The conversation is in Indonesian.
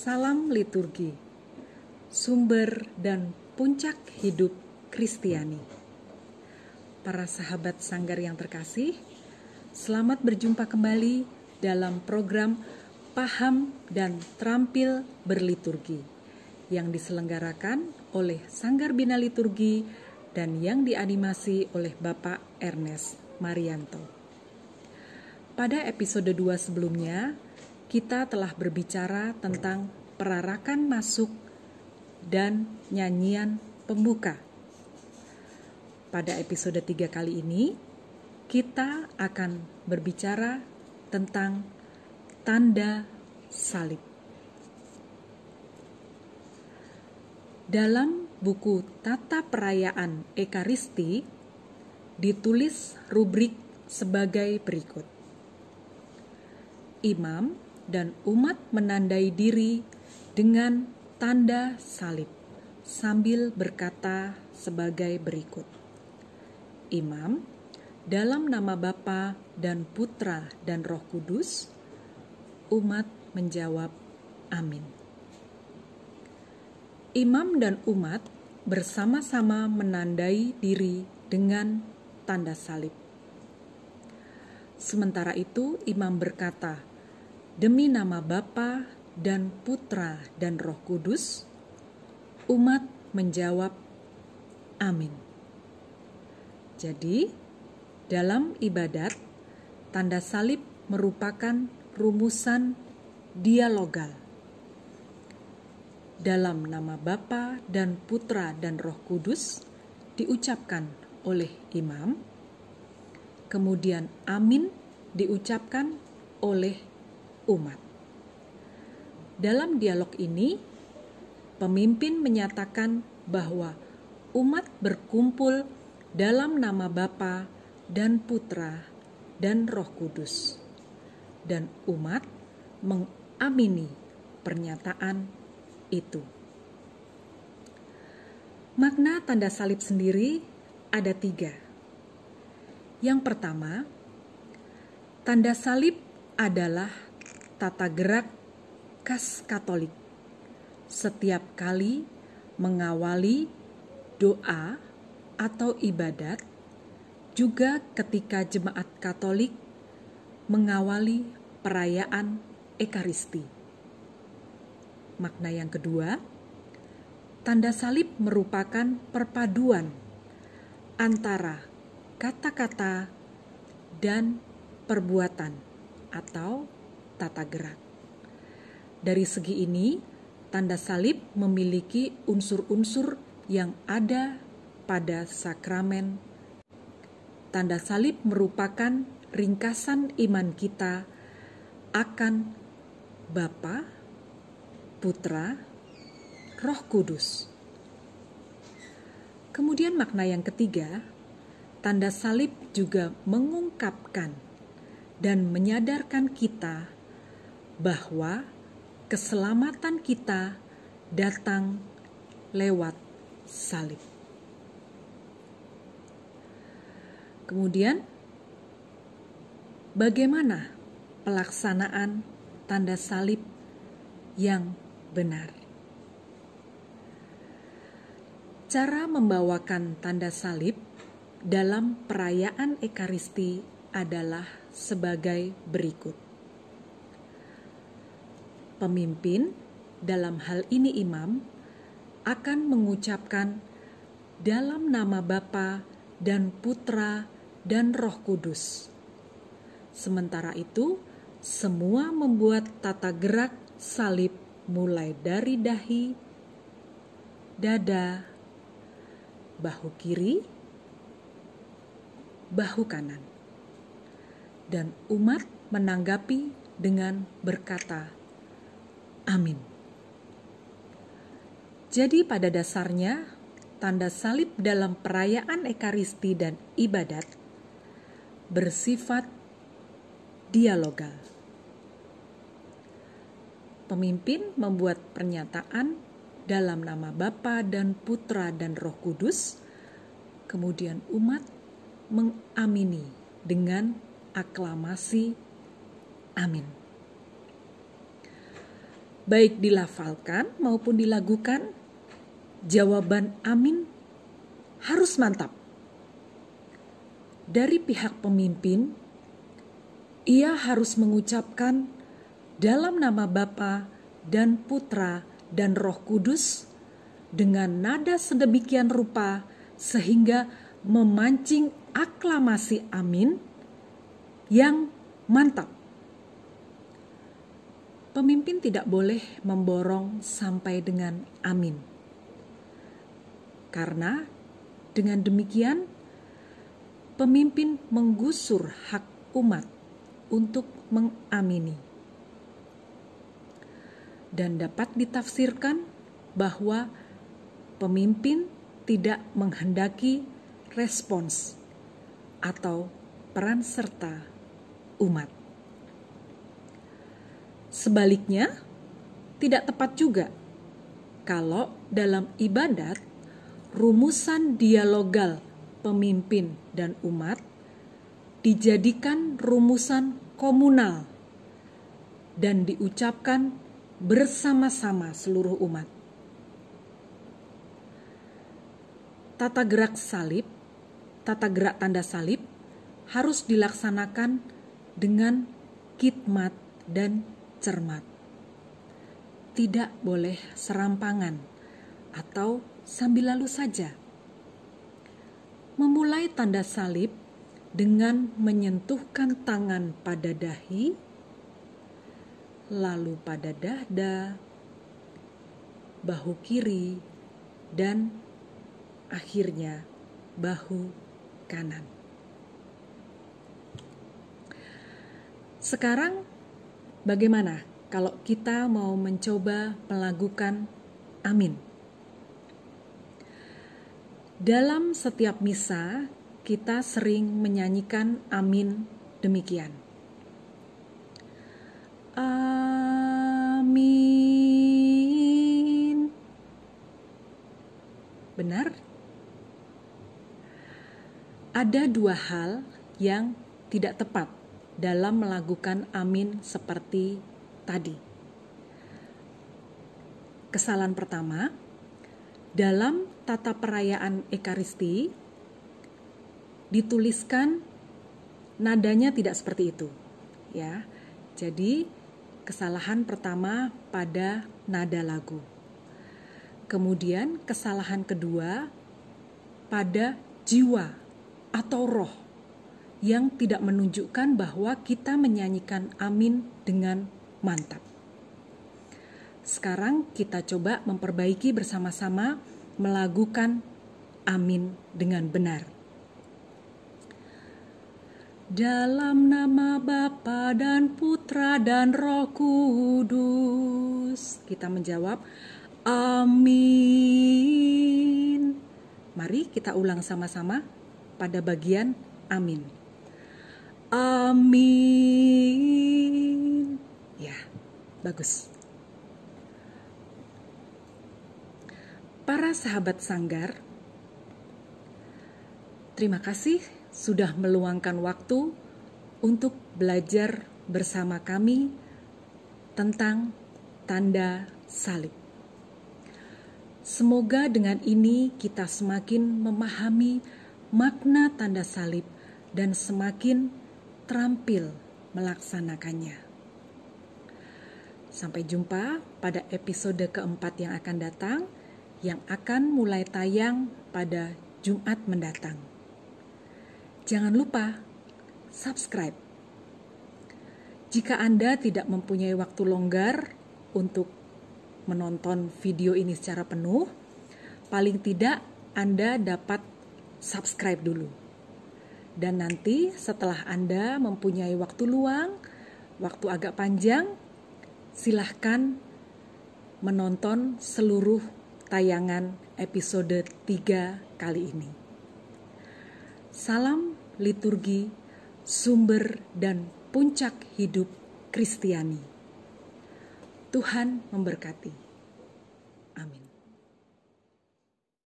Salam liturgi, sumber dan puncak hidup Kristiani. Para sahabat Sanggar yang terkasih, selamat berjumpa kembali dalam program Paham dan Terampil Berliturgi yang diselenggarakan oleh Sanggar Bina Liturgi dan yang dianimasi oleh Bapak Ernest Marianto. Pada episode 2 sebelumnya, kita telah berbicara tentang perarakan masuk dan nyanyian pembuka. Pada episode 3 kali ini, kita akan berbicara tentang tanda salib. Dalam buku Tata Perayaan Ekaristi, ditulis rubrik sebagai berikut. Imam dan umat menandai diri dengan tanda salib sambil berkata sebagai berikut. Imam, dalam nama Bapa dan Putra dan Roh Kudus, umat menjawab amin. Imam dan umat bersama-sama menandai diri dengan tanda salib. Sementara itu imam berkata, demi nama Bapa dan Putra dan Roh Kudus, umat menjawab amin. Jadi, dalam ibadat, tanda salib merupakan rumusan dialogal. Dalam nama Bapa dan Putra dan Roh Kudus diucapkan oleh imam, kemudian amin diucapkan oleh umat. Dalam dialog ini, pemimpin menyatakan bahwa umat berkumpul dalam nama Bapa dan Putra dan Roh Kudus, dan umat mengamini pernyataan itu. Makna tanda salib sendiri ada 3. Yang pertama, tanda salib adalah tata gerak khas Katolik. Setiap kali mengawali doa atau ibadat, juga ketika jemaat Katolik mengawali perayaan Ekaristi. Makna yang kedua, tanda salib merupakan perpaduan antara kata-kata dan perbuatan atau tata gerak. Dari segi ini, tanda salib memiliki unsur-unsur yang ada pada sakramen. Tanda salib merupakan ringkasan iman kita akan Bapa, Putra, Roh Kudus. Kemudian makna yang ketiga, tanda salib juga mengungkapkan dan menyadarkan kita bahwa keselamatan kita datang lewat salib. Kemudian, bagaimana pelaksanaan tanda salib yang benar? Cara membawakan tanda salib dalam perayaan Ekaristi adalah sebagai berikut. Pemimpin, dalam hal ini imam, akan mengucapkan dalam nama Bapa dan Putra dan Roh Kudus. Sementara itu, semua membuat tata gerak salib mulai dari dahi, dada, bahu kiri, bahu kanan. Dan umat menanggapi dengan berkata, amin. Jadi pada dasarnya, tanda salib dalam perayaan Ekaristi dan ibadat bersifat dialogal. Pemimpin membuat pernyataan dalam nama Bapa dan Putra dan Roh Kudus, kemudian umat mengamini dengan aklamasi amin. baik dilafalkan maupun dilakukan, jawaban amin harus mantap. Dari pihak pemimpin, ia harus mengucapkan dalam nama Bapa dan Putra dan Roh Kudus dengan nada sedemikian rupa sehingga memancing aklamasi amin yang mantap. Pemimpin tidak boleh memborong sampai dengan amin. Karena dengan demikian pemimpin menggusur hak umat untuk mengamini. Dan dapat ditafsirkan bahwa pemimpin tidak menghendaki respons atau peran serta umat. Sebaliknya, tidak tepat juga kalau dalam ibadat rumusan dialogal pemimpin dan umat dijadikan rumusan komunal dan diucapkan bersama-sama seluruh umat. Tata gerak tanda salib harus dilaksanakan dengan khidmat dan cermat. Tidak boleh serampangan atau sambil lalu saja. Memulai tanda salib dengan menyentuhkan tangan pada dahi, lalu pada dada, bahu kiri, dan akhirnya bahu kanan. Sekarang bagaimana kalau kita mau mencoba melakukan amin? Dalam setiap misa, kita sering menyanyikan amin demikian. Amin. Benar? Ada dua hal yang tidak tepat dalam melakukan amin seperti tadi. Kesalahan pertama, dalam tata perayaan Ekaristi dituliskan nadanya tidak seperti itu, ya. Jadi kesalahan pertama pada nada lagu. Kemudian kesalahan kedua pada jiwa atau roh yang tidak menunjukkan bahwa kita menyanyikan amin dengan mantap. Sekarang kita coba memperbaiki bersama-sama melakukan amin dengan benar. Dalam nama Bapa dan Putra dan Roh Kudus. Kita menjawab amin. Mari kita ulang sama-sama pada bagian amin. Amin. Ya, bagus. Para sahabat Sanggar, terima kasih sudah meluangkan waktu untuk belajar bersama kami tentang tanda salib. Semoga dengan ini kita semakin memahami makna tanda salib dan semakin terampil melaksanakannya. Sampai jumpa pada episode keempat yang akan datang, yang akan mulai tayang pada Jumat mendatang. Jangan lupa subscribe. Jika Anda tidak mempunyai waktu longgar untuk menonton video ini secara penuh, paling tidak Anda dapat subscribe dulu. Dan nanti setelah Anda mempunyai waktu luang, waktu agak panjang, silahkan menonton seluruh tayangan episode 3 kali ini. Salam liturgi, sumber dan puncak hidup Kristiani. Tuhan memberkati. Amin.